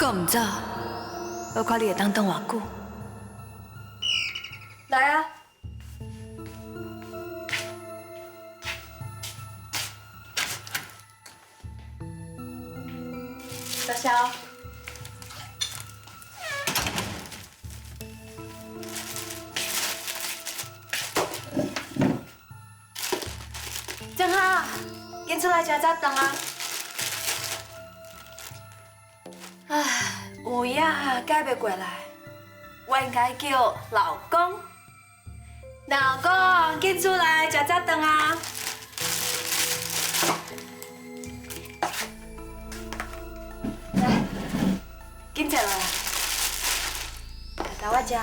阁唔走，我看你会当等偌久。来啊！小小，正好，紧出来食早顿啊！唉，有影改袂过来，我应该叫老公。老公，紧出来食早顿啊！来，紧坐落来，来我食。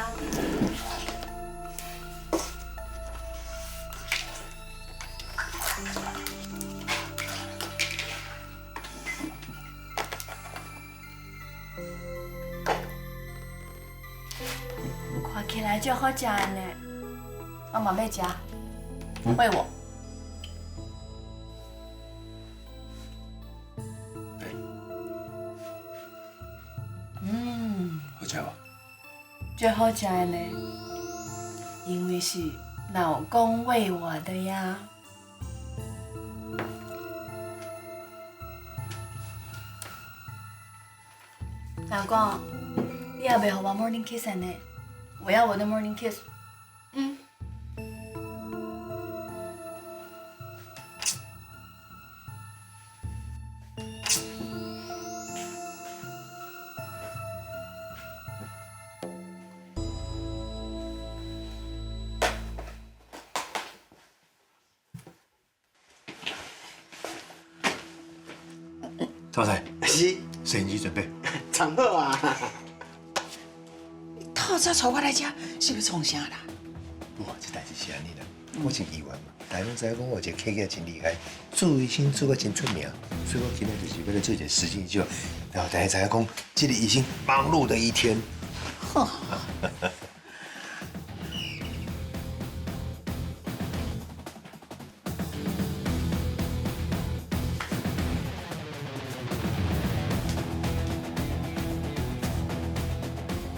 看起来就好食的呢，我嘛要食，喂我。好食无？最好食的呢，因为是老公喂我的呀。老公，你也袂给我 morning kiss 呢？我要我的 morning kiss。超仔，是，摄影机准备。藏好啊！透早带我来吃，是要创啥啦？哇，这代志是安尼啦，我真意外嘛。大家拢知影讲我这个客家真厉害，做医生做个真出名，所以我今日就是为了做一件实情秀，然后大家知影讲，这个医生忙碌的一天。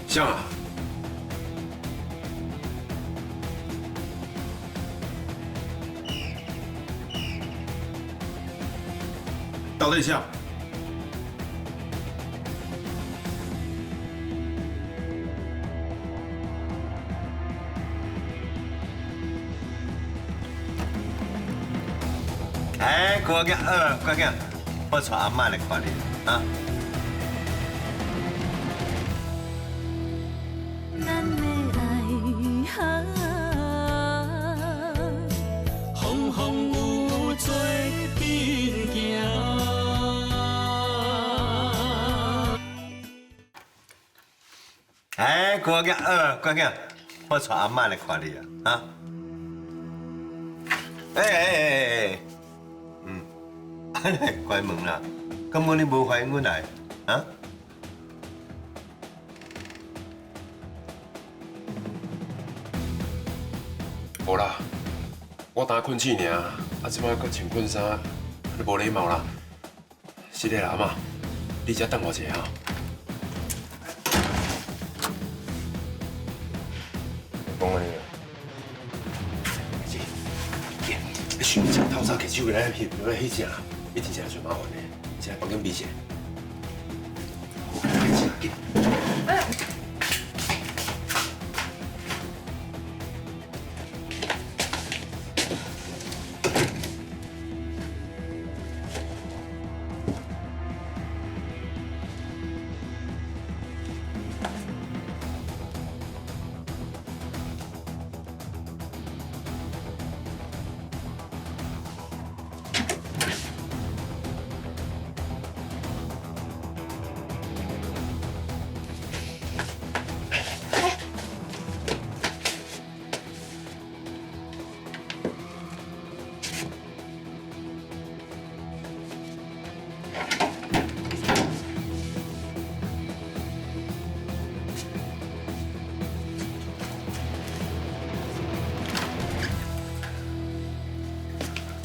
像啊，到底像？哎，乖囝，乖囝，我带阿妈来看你啊。咱的爱哈，风风雨雨做阵行。哎，乖囝，乖囝，我带阿妈来看你啊。哎，关门啦，根本你无欢迎阮来啊？无啦，我打困醒尔，即摆搁穿困衫，你无礼貌啦。是的啦，阿妈，你才等我一下哈。讲安尼啊？你想食透早起手来翕，来翕啥？你真正最麻烦的，进来房间避下。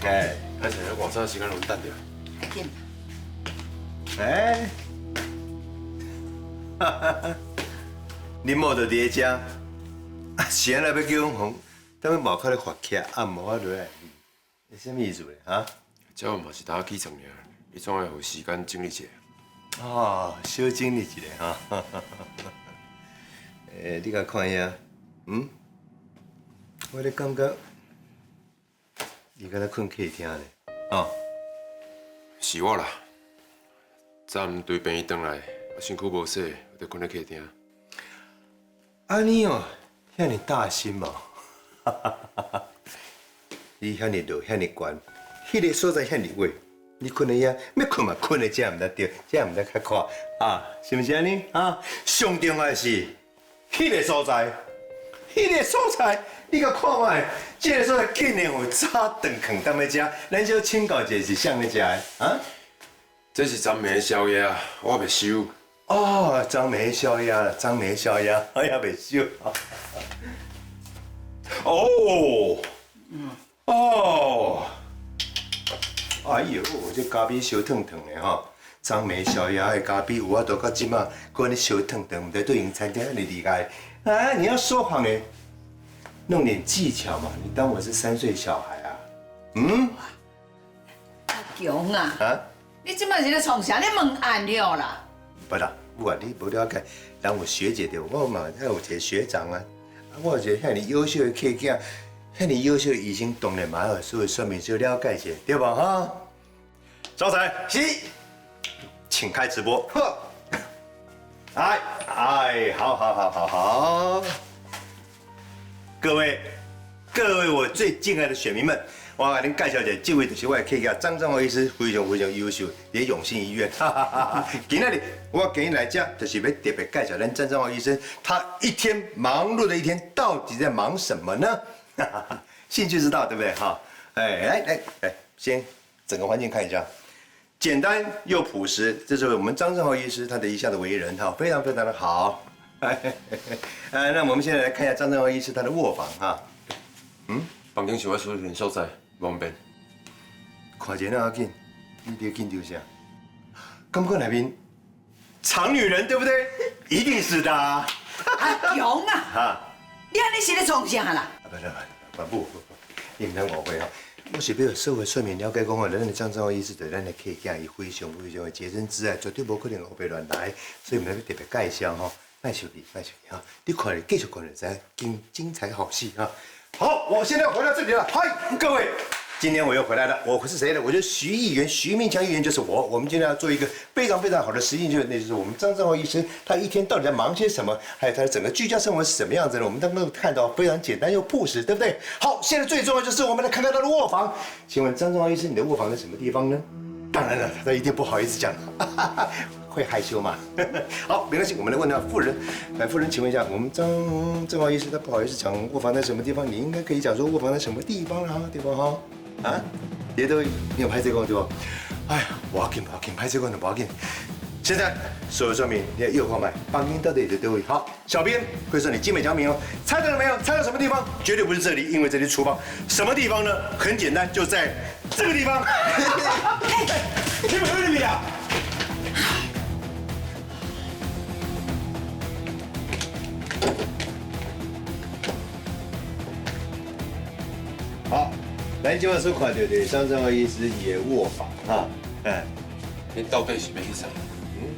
哎，而且外早时间拢等着。紧，哎，恁某就伫遮，啊，是安那要叫阮红，等阮毛快来发起按摩落来，你什么意思咧？哈？这嘛是打起床尔，你总要有时间整理一下。哦，小整理一下哈。你甲看遐，我咧感觉，你敢若困客厅咧，哦。是我啦，昨昏对病院转来，我身躯无洗，就困咧客厅。安尼哦，遐尼大心嘛，你遐尼落，遐尼悬，迄个所在遐尼矮，你困在遐，要困嘛困在遮，毋得着，遮毋得较快啊，是毋是安尼啊？上重要的是，迄个所在，你甲看卖，这个所在竟然有早顿饭当要食，咱小请教一下是啥物食的啊？这是昨暝的宵夜啊，我还袂收。哦，张梅宵夜啦，张梅宵夜，我也袂少。哦，哎呦，这咖啡烧烫烫的吼，张梅宵夜的咖啡有法度到即马，搁安尼烧烫烫，毋知对营餐厅安尼厉害。啊，你要说谎呢，弄点技巧嘛，你当我是3岁小孩啊？阿强啊，啊？你即摆是咧创啥？你问暗了啦？不啦，我你无了解，人有学姐对，我嘛还有一个学长啊，我有一个遐尼优秀的客囝，遐尼优秀的医生，当然嘛要所有说明书了解一下，对吧？哈。招财是，请开直播。呵，好，各位，我最敬爱的选民们。我甲恁介绍一下，这位就是我的客家张正华医师，非常优秀，伫永信医院。今日我今日来这，就是要特别介绍咱张正华医生，他一天忙碌的一天，到底在忙什么呢？兴趣知道对不对？哈，来，先整个环境看一下，简单又朴实，这是我们张正华医师他的一向的为人哈，非常的好。那我们现在来看一下张正华医师他的卧房哈。房间是我私人所在。方便，看起来那么紧，你别紧张啥？感觉内面藏女人对不对？一定是的。阿强啊，哈，你安尼是咧创啥啦？不，你唔通误会哦。我是要社会上面了解讲哦，咱的张正华医师对咱的客囝伊非常的洁身自爱，绝对无可能胡白乱来，所以我们要特别介绍哈。卖手笔哈，你看了继续看了才精彩好戏哈。好，我现在回到这里了。嗨，各位，今天我又回来了。我是谁呢？我就是徐议员，徐明强议员就是我。我们今天要做一个非常好的实验，那就是我们张正华医生他一天到底在忙些什么，还有他的整个居家生活是什么样子的。我们都能看到非常简单又朴实，对不对？好，现在最重要就是我们来看看他的卧房。请问张正华医生，你的卧房在什么地方呢？当然了，他一定不好意思讲，会害羞嘛。好，没关系，我们来问他夫人。来，夫人，请问一下，我们正华医师他不好意思讲卧房在什么地方，你应该可以讲说卧房在什么地方了哈，对吧哈？啊，别都你有拍这个对吧？哎呀，不要紧，拍这个就不要紧。现在所有说明，你的右后麦房间到底在哪里？好，小编会说你精美讲明哦，猜到了没有？猜到什么地方？绝对不是这里，因为这里厨房。什么地方呢？很简单，就在这个地方。你们在这里啊？好，咱今晚所看到的张正华医师伊的卧房哈，你到底是要去啥？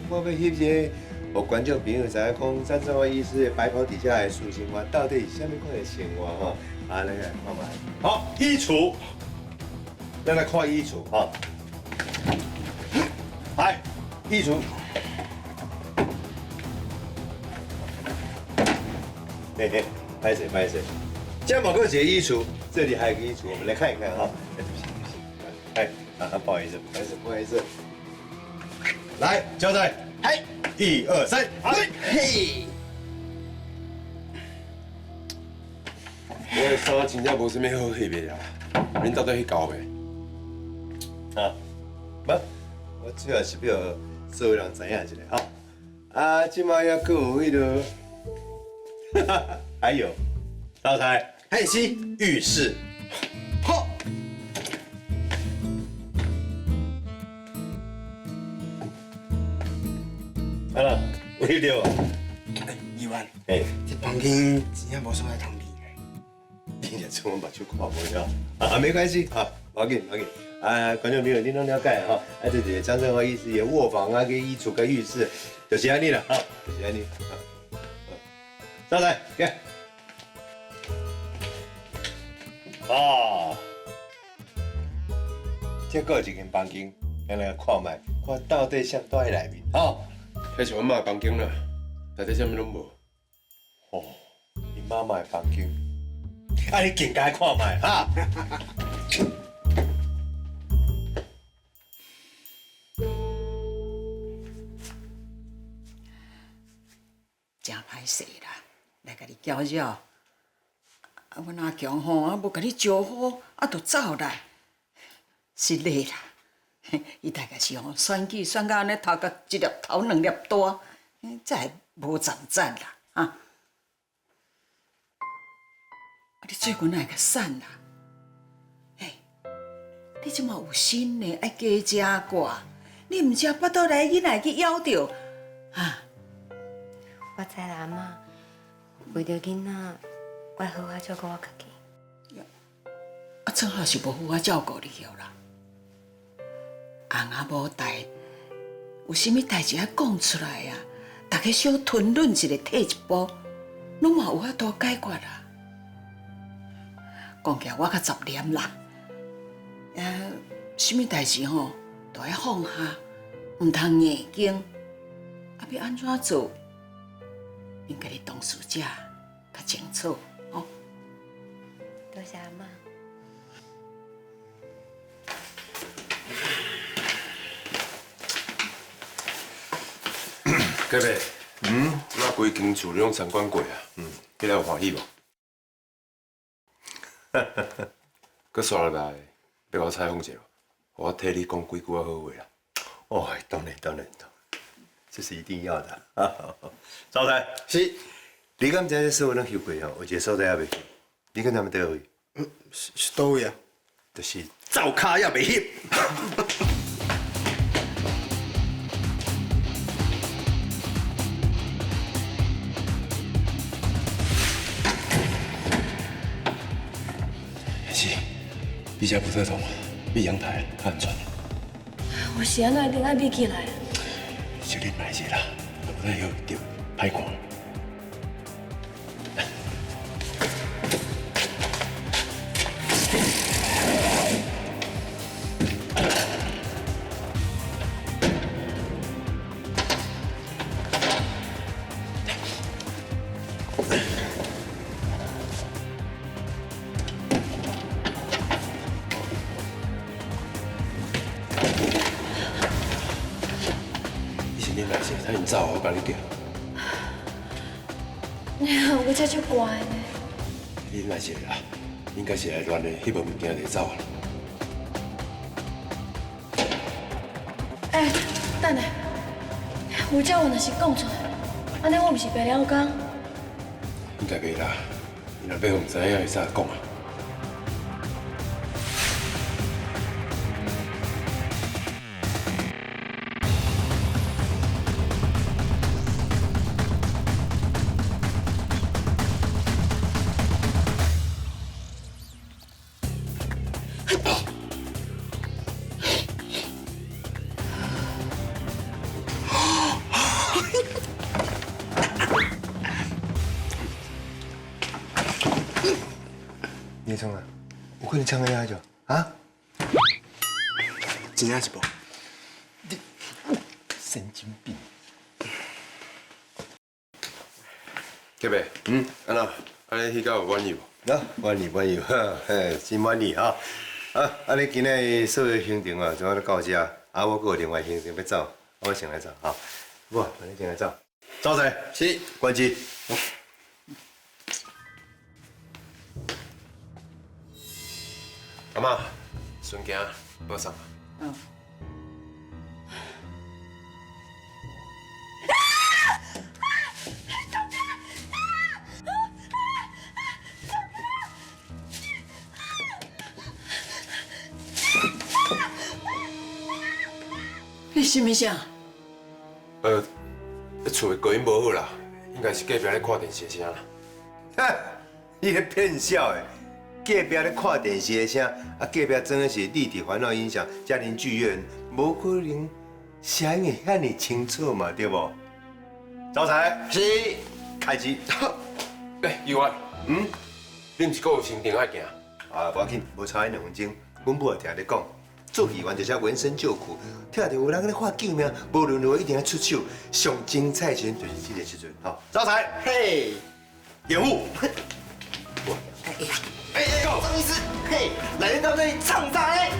我要翕一个，互观众朋友知影讲张正华医师的白袍底下的私生活到底是啥物款的生活哈？来看卖。好，衣橱，咱来看衣橱哈。来，衣橱。嘿嘿，拍谁？这某个节衣橱，这里还有个衣橱，我们来看一看哈。哎，不好意思。来，交代，嘿，1、2、3，嘿。我的衫真正无啥物好翕的啊，恁到底去搞袂？啊，不，我主要是要所有人知影一下哈。啊，即马还阁有迄个，还有，招财，嘿是浴室，好。好了，卫对了。议员，哎，这房间真正无啥来通理的。你若出门目睭看无了，没关系，冇紧冇紧。观众朋友，你拢了解哈，这个张振华医师的卧房跟衣橱跟浴室，就是安尼啦，就是安尼。招来，给。这个有一间房间，咱来看卖，看到底啥在内面，迄是阮妈的房间啦，内底啥物拢无。你妈妈的房间，你更该看卖哈。真歹势啦，来甲你搅扰。阮阿强吼，无甲你招呼，就走来，失礼啦。伊大概是吼选举选到安尼头壳一粒头两粒大，才会无站站啦你最近哪会较瘦啦？你即马有心呢，爱加食寡，你毋食巴肚内囡仔去咬着我知啦，阿妈，为着囡仔，我好好照顾我家己。正好是无好我照顾你啦。翁仔某代，有啥物代志要讲出来啊？大家小吞论一下，退一步，拢嘛有法度解决啦。讲起来我较杂念啦，啥物代志吼，都要放下，毋通硬劲。要安怎做？应该你当事者较清楚哦。多谢阿妈。隔壁，那规间厝你拢参观过啊？你来有欢喜无？佮刷落来，要甲我采访一下，我替你讲几句好话啦。当然，这是一定要的。招财是，你敢知这所有拢翕过吼？有一个所在还未翕，你跟他们倒位？是倒位啊？就是灶骹也未翕。是，比较不特同，比阳台安全。我是安怎一定爱闭起来？小忍耐者啦，不然会着歹看。你耐些，他因走，我帮你叫。我这就乖呢。你耐些啦，应该是来乱的，迄无物件就走啊。等下，有这话若是讲出来，安尼我毋是白了讲。应该袂啦，你若要互知影，会使讲啊。你创啊？有可能抢个遐就啊？真正是无。神经病！隔壁，安那，安尼迄个有满意无？满意，真满意哈！安尼今日所有行程啊，就到这。我还有另外行程要走，我先来走哈。不，你先来走。走噻，是，关机。阿妈，顺行，保重。你什么声？厝的隔音无好啦，应该是隔壁咧看电视的声啦。哈，你咧骗笑的。隔壁咧看电视的声，啊，隔壁装的是立体环绕音响、家庭剧院，无可能声音会遐尼清楚嘛，对不？招财是开机。议员，恁一个有行程爱行？啊，无要紧，无差2分钟。阮母也听你讲，做议员就是要原身救苦，听到有人咧发救命，无论如何一定要出手。上精彩时阵就是这个时阵，吼！招财，嘿，演武。张医师，嘿，来到这里唱啥嘞？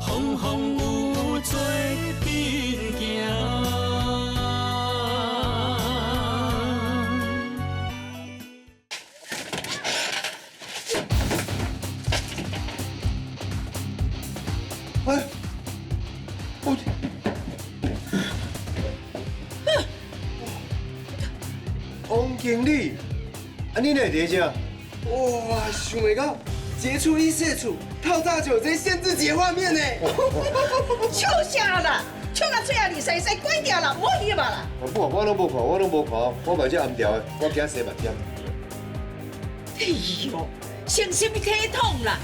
风风雨做阵行。王经理，啊，你哪在这？哇，想袂到杰出一社畜，透早就有这限制级画面呢。笑啥啦？笑到嘴啊里塞塞关掉了，莫去吧啦！我拢无看，我目睭暗调的，我惊洗目点。哎呦，伤心体痛啦！